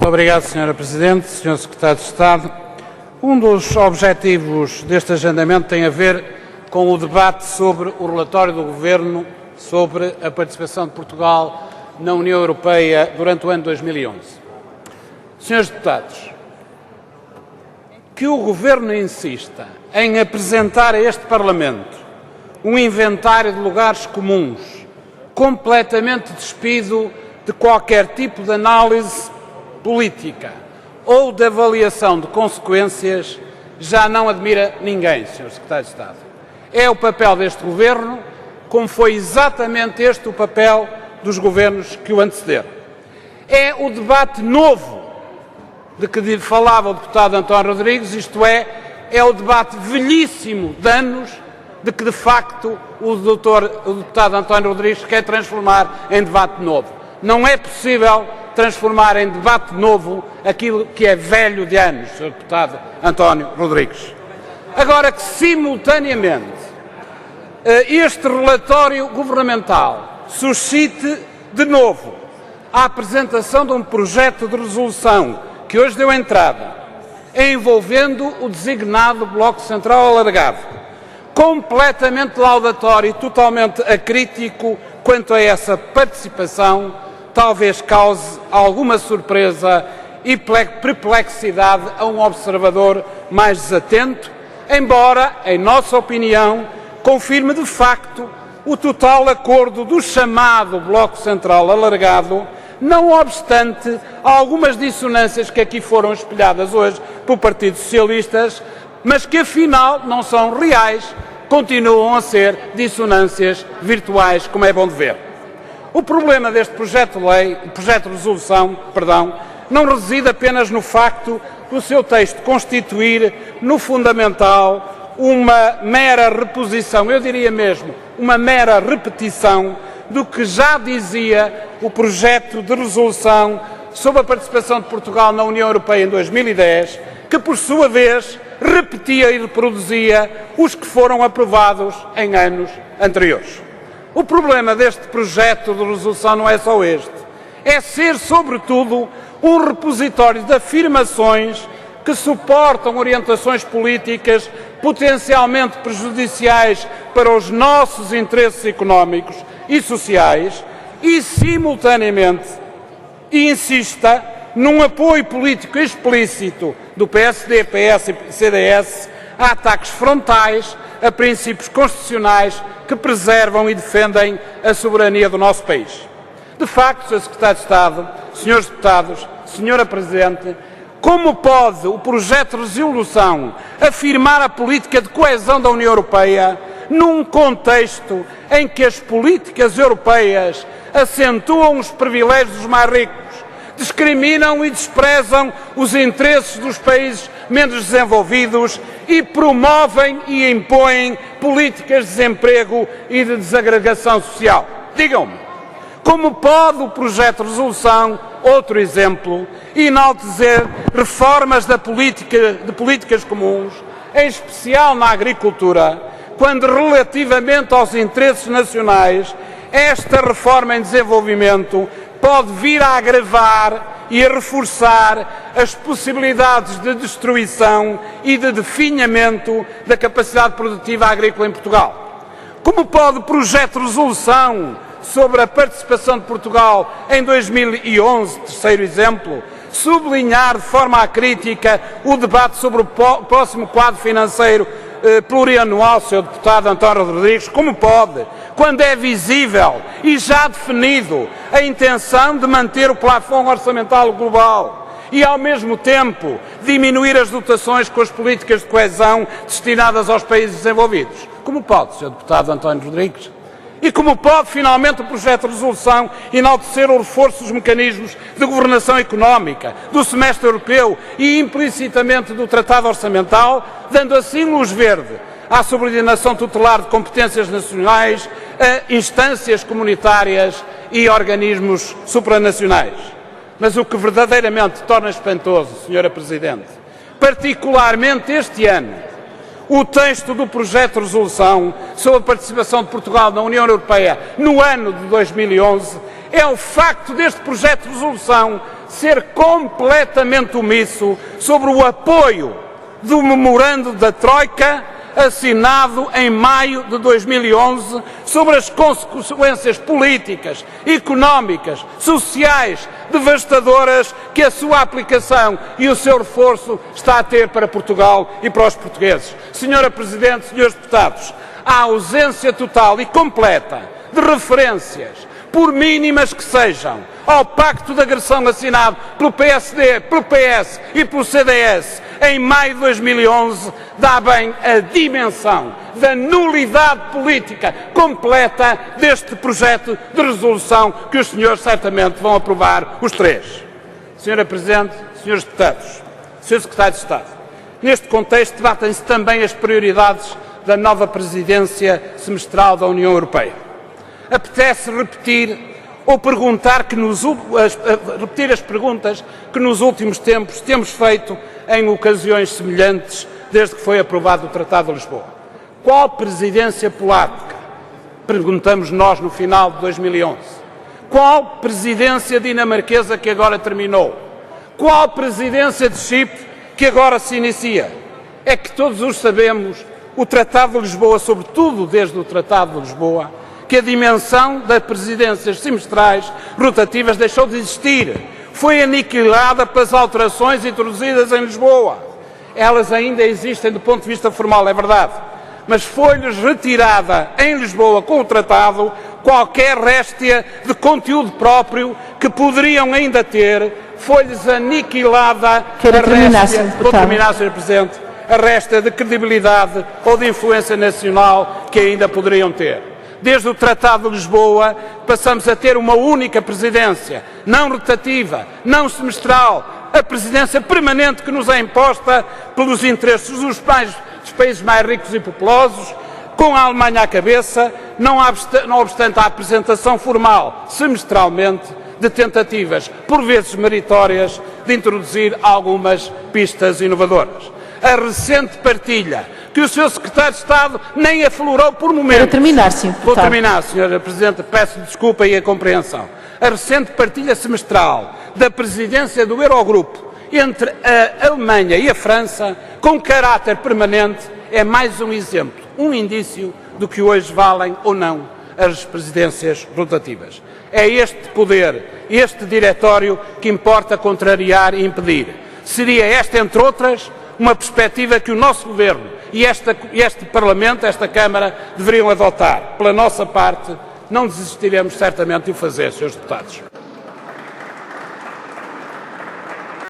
Muito obrigado, Sra. Presidente, Sr. Secretário de Estado. Um dos objetivos deste agendamento tem a ver com o debate sobre o relatório do Governo sobre a participação de Portugal na União Europeia durante o ano 2011. Senhores deputados, que o Governo insista em apresentar a este Parlamento um inventário de lugares comuns, completamente despido de qualquer tipo de análise política ou de avaliação de consequências, já não admira ninguém, Sr. Secretário de Estado. É o papel deste Governo, como foi exatamente este o papel dos governos que o antecederam. É o debate novo de que falava o deputado António Rodrigues, isto é o debate velhíssimo de anos de que, de facto, o deputado António Rodrigues quer transformar em debate novo. Não é possível transformar em debate novo aquilo que é velho de anos, Sr. Deputado António Rodrigues. Agora que, simultaneamente, este relatório governamental suscite, de novo, a apresentação de um projeto de resolução que hoje deu entrada, envolvendo o designado Bloco Central Alargado, completamente laudatório e totalmente acrítico quanto a essa participação, talvez cause alguma surpresa e perplexidade a um observador mais desatento, embora, em nossa opinião, confirme de facto o total acordo do chamado Bloco Central Alargado, não obstante algumas dissonâncias que aqui foram espelhadas hoje pelo Partido Socialista, mas que afinal não são reais, continuam a ser dissonâncias virtuais, como é bom de ver. O problema deste projeto de resolução, não reside apenas no facto do seu texto constituir, no fundamental, uma mera reposição, eu diria mesmo, uma mera repetição do que já dizia o projeto de resolução sobre a participação de Portugal na União Europeia em 2010, que por sua vez repetia e reproduzia os que foram aprovados em anos anteriores. O problema deste projeto de resolução não é só este, é ser, sobretudo, um repositório de afirmações que suportam orientações políticas potencialmente prejudiciais para os nossos interesses económicos e sociais e, simultaneamente, insista num apoio político explícito do PSD, PS e CDS a ataques frontais a princípios constitucionais que preservam e defendem a soberania do nosso país. De facto, Sr. Secretário de Estado, Srs. Deputados, Sra. Presidente, como pode o projeto de resolução afirmar a política de coesão da União Europeia num contexto em que as políticas europeias acentuam os privilégios dos mais ricos, discriminam e desprezam os interesses dos países menos desenvolvidos e promovem e impõem políticas de desemprego e de desagregação social? Digam-me, como pode o projeto de resolução, outro exemplo, enaltecer reformas de políticas comuns, em especial na agricultura, quando relativamente aos interesses nacionais, esta reforma em desenvolvimento pode vir a agravar e a reforçar as possibilidades de destruição e de definhamento da capacidade produtiva agrícola em Portugal? Como pode o projeto de resolução sobre a participação de Portugal em 2011, terceiro exemplo, sublinhar de forma acrítica o debate sobre o próximo quadro financeiro plurianual, Sr. Deputado António Rodrigues? Como pode, quando é visível e já definido a intenção de manter o plafond orçamental global e, ao mesmo tempo, diminuir as dotações com as políticas de coesão destinadas aos países desenvolvidos? Como pode, Sr. Deputado António Rodrigues? E como pode, finalmente, o projeto de resolução enaltecer o reforço dos mecanismos de governação económica, do semestre europeu e, implicitamente, do Tratado Orçamental, dando assim luz verde à subordinação tutelar de competências nacionais a instâncias comunitárias e organismos supranacionais? Mas o que verdadeiramente torna espantoso, Sra. Presidente, particularmente este ano, o texto do projeto de resolução sobre a participação de Portugal na União Europeia no ano de 2011 é o facto deste projeto de resolução ser completamente omisso sobre o apoio do memorando da Troika assinado em maio de 2011 sobre as consequências políticas, económicas, sociais, devastadoras que a sua aplicação e o seu reforço está a ter para Portugal e para os portugueses. Senhora Presidente, senhores deputados, a ausência total e completa de referências, por mínimas que sejam, ao pacto de agressão assinado pelo PSD, pelo PS e pelo CDS em maio de 2011, dá bem a dimensão da nulidade política completa deste projeto de resolução que os senhores certamente vão aprovar, os três. Senhora Presidente, senhores deputados, Sr. Secretário de Estado, neste contexto debatem-se também as prioridades da nova presidência semestral da União Europeia. Apetece repetir ou perguntar repetir as perguntas que nos últimos tempos temos feito em ocasiões semelhantes desde que foi aprovado o Tratado de Lisboa. Qual presidência polaca? Perguntamos nós no final de 2011. Qual presidência dinamarquesa que agora terminou? Qual presidência de Chipre que agora se inicia? É que todos os sabemos, o Tratado de Lisboa, sobretudo desde o Tratado de Lisboa, que a dimensão das presidências semestrais rotativas deixou de existir. Foi aniquilada pelas alterações introduzidas em Lisboa. Elas ainda existem do ponto de vista formal, é verdade, mas foi-lhes retirada em Lisboa com o tratado qualquer réstia de conteúdo próprio que poderiam ainda ter, foi-lhes aniquilada a réstia de credibilidade ou de influência nacional que ainda poderiam ter. Desde o Tratado de Lisboa, passamos a ter uma única presidência, não rotativa, não semestral, a presidência permanente que nos é imposta pelos interesses dos países mais ricos e populosos, com a Alemanha à cabeça, não obstante a apresentação formal, semestralmente, de tentativas, por vezes meritórias, de introduzir algumas pistas inovadoras. A recente partilha, que o Sr. Secretário de Estado nem aflorou por momentos. Para terminar, sim. Vou terminar, Sra. Presidente, peço desculpa e a compreensão. A recente partilha semestral da presidência do Eurogrupo entre a Alemanha e a França, com caráter permanente, é mais um exemplo, um indício do que hoje valem ou não as presidências rotativas. É este poder, este diretório que importa contrariar e impedir. Seria esta, entre outras, uma perspectiva que o nosso Governo e este Parlamento, esta Câmara, deveriam adotar. Pela nossa parte, não desistiremos certamente de o fazer, Srs. Deputados.